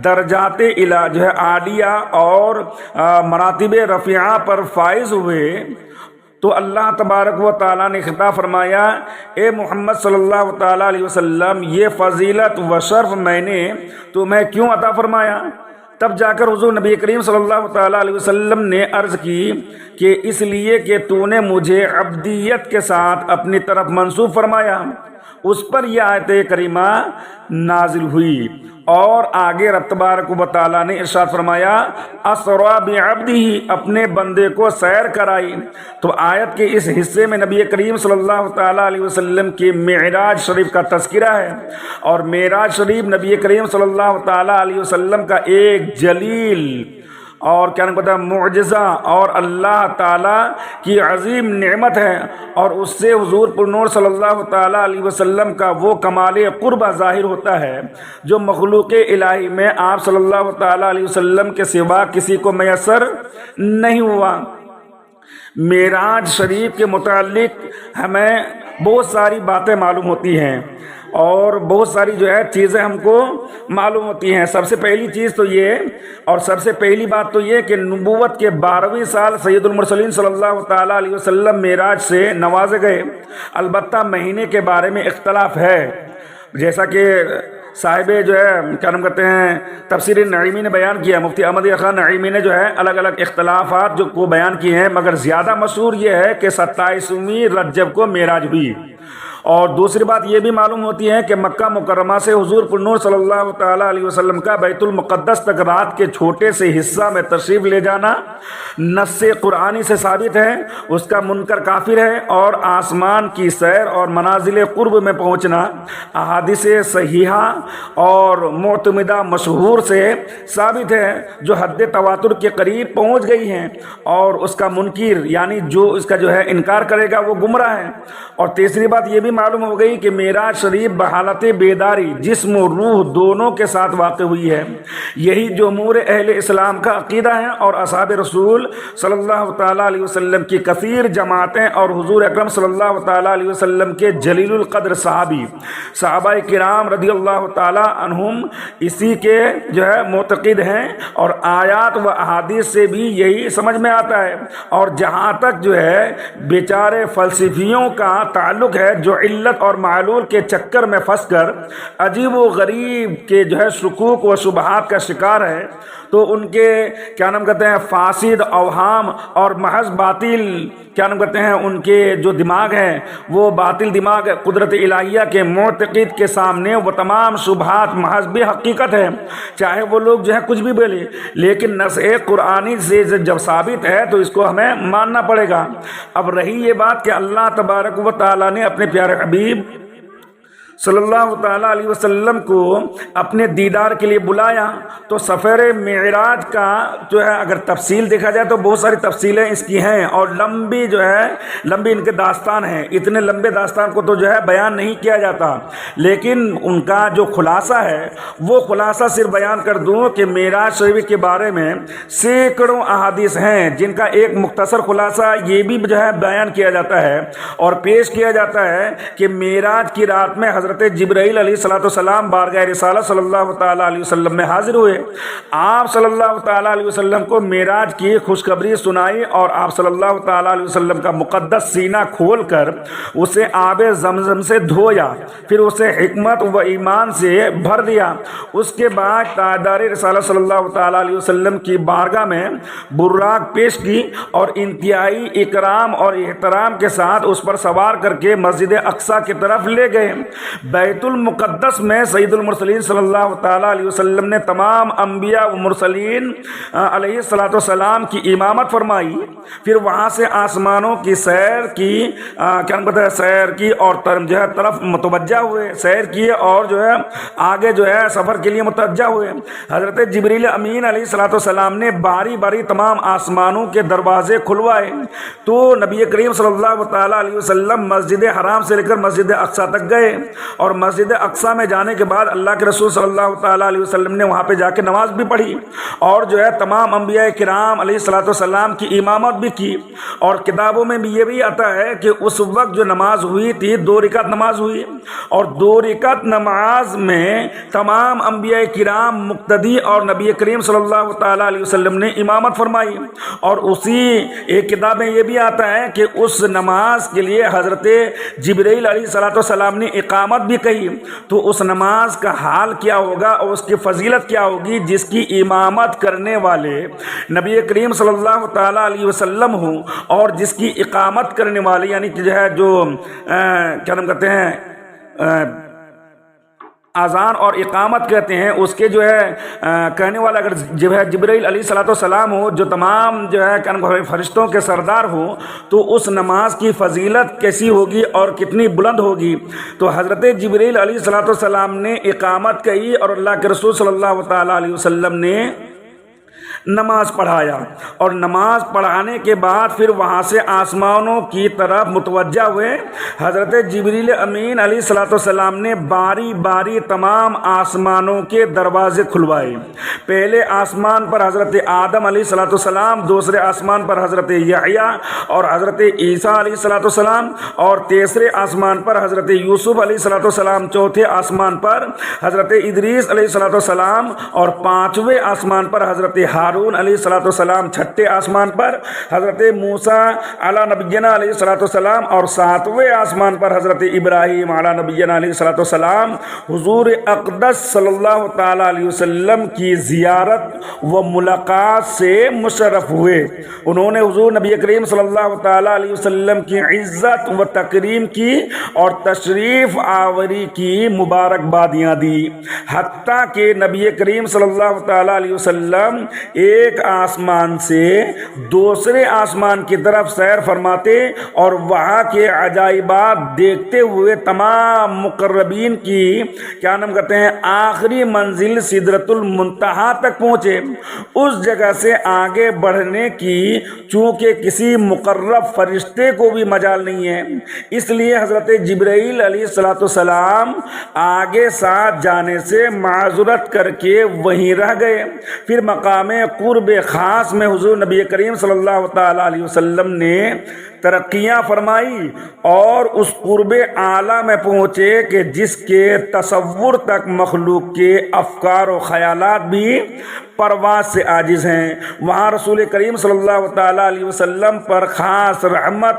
درجات جو ہے عالیہ اور مراتب رفیعہ پر فائز ہوئے تو اللہ تبارک و تعالیٰ نے خطاب فرمایا، اے محمد صلی اللہ تعالیٰ علیہ وسلم، یہ فضیلت و شرف میں نے تمہیں کیوں عطا فرمایا؟ تب جا کر حضور نبی کریم صلی اللہ تعالیٰ علیہ وسلم نے عرض کی کہ اس لیے کہ تو نے مجھے عبدیت کے ساتھ اپنی طرف منسوب فرمایا۔ اس پر یہ آیت کریمہ نازل ہوئی اور آگے رب تبارک و تعالیٰ نے ارشاد فرمایا، اسرا بعبدہ، اپنے بندے کو سیر کرائی۔ تو آیت کے اس حصے میں نبی کریم صلی اللہ تعالیٰ علیہ وسلم کی معراج شریف کا تذکرہ ہے، اور معراج شریف نبی کریم صلی اللہ تعالیٰ علیہ وسلم کا ایک جلیل اور کیا نام کہتا ہے معجزہ اور اللہ تعالیٰ کی عظیم نعمت ہے، اور اس سے حضور پر نور صلی اللہ تعالیٰ علیہ وسلم کا وہ کمال قربہ ظاہر ہوتا ہے جو مخلوق الہی میں آپ صلی اللہ تعالیٰ علیہ وسلم کے سوا کسی کو میسر نہیں ہوا۔ معراج شریف کے متعلق ہمیں بہت ساری باتیں معلوم ہوتی ہیں اور بہت ساری جو ہے چیزیں ہم کو معلوم ہوتی ہیں۔ سب سے پہلی چیز تو یہ، اور سب سے پہلی بات تو یہ کہ نبوت کے 12ویں سال سید المرسلین صلی اللہ تعالیٰ علیہ وسلم معراج سے نوازے گئے۔ البتہ مہینے کے بارے میں اختلاف ہے، جیسا کہ صاحب جو ہے کیا نام کہتے ہیں تفسیر نعیمی نے بیان کیا، مفتی احمد خان نعیمی نے جو ہے الگ الگ اختلافات جو کو بیان کیے ہیں، مگر زیادہ مشہور یہ ہے کہ 27ویں رجب کو معراج ہوئی۔ اور دوسری بات یہ بھی معلوم ہوتی ہے کہ مکہ مکرمہ سے حضور پر نور صلی اللہ تعالیٰ علیہ وسلم کا بیت المقدس تک رات کے چھوٹے سے حصہ میں تشریف لے جانا نص قرآنی سے ثابت ہے، اس کا منکر کافر ہے، اور آسمان کی سیر اور منازل قرب میں پہنچنا احادیث صحیحہ اور معتمدہ مشہور سے ثابت ہے جو حد تواتر کے قریب پہنچ گئی ہیں، اور اس کا منکر یعنی جو اس کا جو ہے انکار کرے گا وہ گمراہ ہے۔ اور تیسری بات یہ بھی معلوم ہو گئی کہ معراج شریف بحالت بیداری جسم و روح دونوں کے ساتھ واقع ہوئی ہے۔ یہی جمہور اہل اسلام کا عقیدہ ہے، اور اصحاب رسول صلی اللہ تعالیٰ علیہ وسلم کی کثیر جماعتیں اور حضور اکرم صلی اللہ تعالیٰ علیہ وسلم کے جلیل القدر صحابہ کرام رضی اللہ تعالیٰ عنہم اسی کے جو ہے معتقد ہیں، اور آیات و احادیث سے بھی یہی سمجھ میں آتا ہے۔ اور جہاں تک جو ہے بیچارے فلسفیوں کا تعلق ہے جو علت اور معلول کے چکر میں پھنس کر عجیب و غریب کے جو ہے شکوک و شبہات کا شکار ہے، تو ان کے کیا نام کہتے ہیں فاسد اوہام اور محض باطل کیا نام کہتے ہیں ان کے جو دماغ ہیں وہ باطل دماغ قدرت الہیہ کے معتقد کے سامنے وہ تمام شبہات محض بے حقیقت ہے، چاہے وہ لوگ جو ہے کچھ بھی بولے، لیکن نص قرآنی سے جب ثابت ہے تو اس کو ہمیں ماننا پڑے گا۔ اب رہی یہ بات کہ اللہ تبارک و تعالیٰ نے اپنے پیارے حبیب صلی اللہ تعالیٰ علیہ وسلم کو اپنے دیدار کے لیے بلایا، تو سفر معراج کا جو ہے اگر تفصیل دیکھا جائے تو بہت ساری تفصیلیں اس کی ہیں، اور لمبی جو ہے لمبی ان کے داستان ہیں۔ اتنے لمبے داستان کو تو جو ہے بیان نہیں کیا جاتا، لیکن ان کا جو خلاصہ ہے وہ خلاصہ صرف بیان کر دوں کہ معراج شریف کے بارے میں سینکڑوں احادیث ہیں، جن کا ایک مختصر خلاصہ یہ بھی جو ہے بیان کیا جاتا ہے اور پیش کیا جاتا ہے کہ معراج کی رات میں حضرت جبرائیل علیہ السلام بارگاہ رسالت صلی اللہ تعالیٰ علیہ وسلم میں حاضر ہوئے۔ آپ صلی اللہ تعالیٰ علیہ وسلم کو معراج کی خوشخبری سنائی، اور آپ صلی اللہ تعالیٰ علیہ وسلم کا مقدس سینہ کھول کر اسے آب زمزم سے دھویا، پھر اسے حکمت و ایمان سے بھر دیا۔ اس کے بعد تاجدار رسالت صلی اللہ تعالیٰ علیہ وسلم کی بارگاہ میں براق پیش کی، اور انتہائی اکرام اور احترام کے ساتھ اس پر سوار کر کے مسجد اقصی کی طرف لے گئے۔ بیت المقدس میں سید المرسلین صلی اللہ تعالیٰ علیہ وسلم نے تمام انبیاء و مرسلین علیہ السلام کی امامت فرمائی، پھر وہاں سے آسمانوں کی سیر کی کیا پتہ ہے سیر کی اور جو ہے طرف متوجہ ہوئے، سیر کیے اور جو ہے آگے جو ہے سفر کے لیے متوجہ ہوئے۔ حضرت جبریل امین علیہ السلام نے باری باری تمام آسمانوں کے دروازے کھلوائے، تو نبی کریم صلی اللہ تعالیٰ علیہ وسلم مسجد حرام سے لے کر مسجد اقصی تک گئے، اور مسجد اقصیٰ میں جانے کے بعد اللہ کے رسول صلی اللہ تعالیٰ علیہ وسلم نے وہاں پہ جا کے نماز بھی پڑھی اور جو ہے تمام انبیاء کرام علیہ الصلوۃ والسلام کی امامت بھی کی. اور کتابوں میں بھی یہ بھی آتا ہے کہ اس وقت جو نماز ہوئی تھی 2 رکعت نماز ہوئی اور 2 رکعت نماز میں تمام انبیاء کرام مقتدی اور نبی کریم صلی اللہ تعالیٰ علیہ وسلم نے امامت فرمائی. اور اسی ایک کتاب میں یہ بھی آتا ہے کہ اس نماز کے لیے حضرت جبرائیل علیہ الصلوۃ والسلام نے اقامت بھی کہی. تو اس نماز کا حال کیا ہوگا اور اس کی فضیلت کیا ہوگی جس کی امامت کرنے والے نبی کریم صلی اللہ تعالیٰ علیہ وسلم ہوں اور جس کی اقامت کرنے والے یعنی کہ جو ہے جو کیا نام کہتے ہیں اذان اور اقامت کہتے ہیں اس کے جو ہے کہنے والا اگر جو ہے جبرائیل علیہ الصلوۃ والسلام ہو جو تمام جو ہے کیا نام فرشتوں کے سردار ہوں تو اس نماز کی فضیلت کیسی ہوگی اور کتنی بلند ہوگی. تو حضرت جبرائیل علیہ الصلوۃ والسلام نے اقامت کہی اور اللہ کے رسول صلی اللہ تعالیٰ علیہ وسلم نے نماز پڑھایا. اور نماز پڑھانے کے بعد پھر وہاں سے آسمانوں کی طرف متوجہ ہوئے. حضرت جبریل امین علیہ الصلوۃ والسلام نے باری باری تمام آسمانوں کے دروازے کھلوائے. پہلے آسمان پر حضرت آدم علیہ الصلوۃ والسلام, دوسرے آسمان پر حضرت یحییٰ اور حضرت عیسیٰ علیہ الصلوۃ والسلام, اور تیسرے آسمان پر حضرت یوسف علیہ الصلوۃ والسلام, چوتھے آسمان پر حضرت ادریس علیہ الصلوۃ والسلام اور پانچویں آسمان پر حضرت ہارون علیہ الصلوۃ والسلام, چھٹے آسمان پر حضرت موسیٰ علی نبینا علیہ الصلوۃ والسلام اور ساتویں آسمان پر حضرت ابراہیم علی نبینا علیہ الصلوۃ والسلام حضور اقدس صلی اللہ تعالیٰ علیہ وسلم کی زیارت و ملاقات سے مشرف ہوئے. انہوں نے حضور نبی کریم صلی اللہ تعالیٰ علیہ وسلم کی عزت و تکریم کی اور تشریف آوری کی مبارکبادیاں دی. حتیٰ کہ نبی کریم صلی اللہ تعالیٰ علیہ وسلم ایک آسمان سے دوسرے آسمان کی طرف سیر فرماتے اور وہاں کے عجائبات دیکھتے ہوئے تمام مقربین کی کیا نام کہتے ہیں آخری منزل سدرۃ المنتہا تک پہنچے. اس جگہ سے آگے بڑھنے کی چونکہ کسی مقرب فرشتے کو بھی مجال نہیں ہے, اس لیے حضرت جبرائیل علیہ الصلوۃ والسلام آگے ساتھ جانے سے معذرت کر کے وہیں رہ گئے. پھر مقام قرب خاص میں حضور نبی کریم صلی اللہ تعالیٰ علیہ وسلم نے ترقیاں فرمائی اور اس قرب اعلیٰ میں پہنچے کہ جس کے تصور تک مخلوق کے افکار و خیالات بھی پرواز سے عاجز ہیں. وہاں رسول کریم صلی اللہ تعالیٰ علیہ وسلم پر خاص رحمت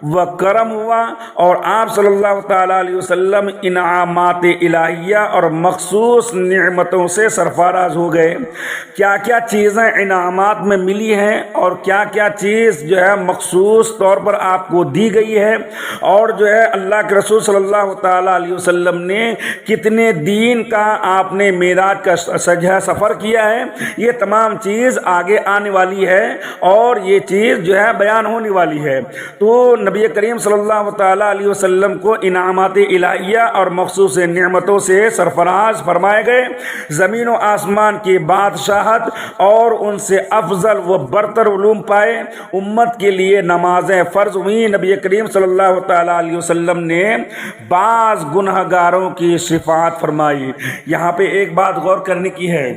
و کرم ہوا اور آپ صلی اللہ تعالیٰ علیہ وسلم انعامات الہیہ اور مخصوص نعمتوں سے سرفراز ہو گئے. کیا کیا چیزیں انعامات میں ملی ہیں اور کیا کیا چیز جو ہے مخصوص طور پر آپ کو دی گئی ہے, اور جو ہے اللہ کے رسول صلی اللہ تعالیٰ علیہ وسلم نے کتنے دین کا آپ نے معراج کا سفر کیا ہے, یہ تمام چیز آگے آنے والی ہے اور یہ چیز جو ہے بیان ہونے والی ہے. تو نبی کریم صلی اللہ تعالیٰ علیہ وسلم کو انعامات الہیہ اور مخصوص نعمتوں سے سرفراز فرمائے گئے. زمین و آسمان کی بادشاہت اور ان سے افضل و برتر علوم پائے. امت کے لیے نمازیں فرض ہوئی. نبی کریم صلی اللہ تعالیٰ علیہ وسلم نے بعض گنہگاروں کی شفاعت فرمائی. یہاں پہ ایک بات غور کرنے کی ہے